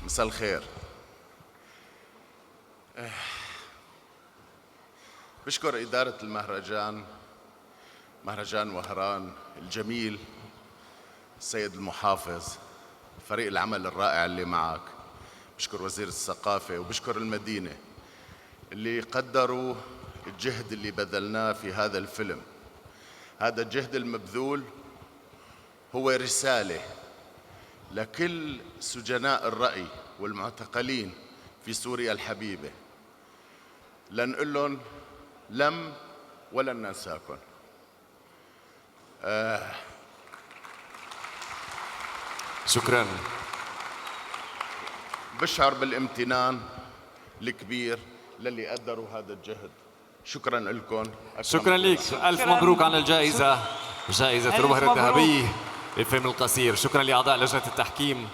مساء الخير. بشكر إدارة المهرجان، مهرجان وهران الجميل، السيد المحافظ، فريق العمل الرائع اللي معك. بشكر وزير الثقافة وبشكر المدينة اللي قدروا الجهد اللي بذلناه في هذا الفيلم. هذا الجهد المبذول هو رسالة لكل سجناء الرأي والمعتقلين في سوريا الحبيبة، لنقول لهم لم ولن ننساكم. شكراً. بشعر بالامتنان الكبير للي قدروا هذا الجهد. شكراً لكم. شكراً لك، ألف مبروك على الجائزة، جائزة الربهر الذهبية للفيلم القصير. شكراً لأعضاء لجنة التحكيم.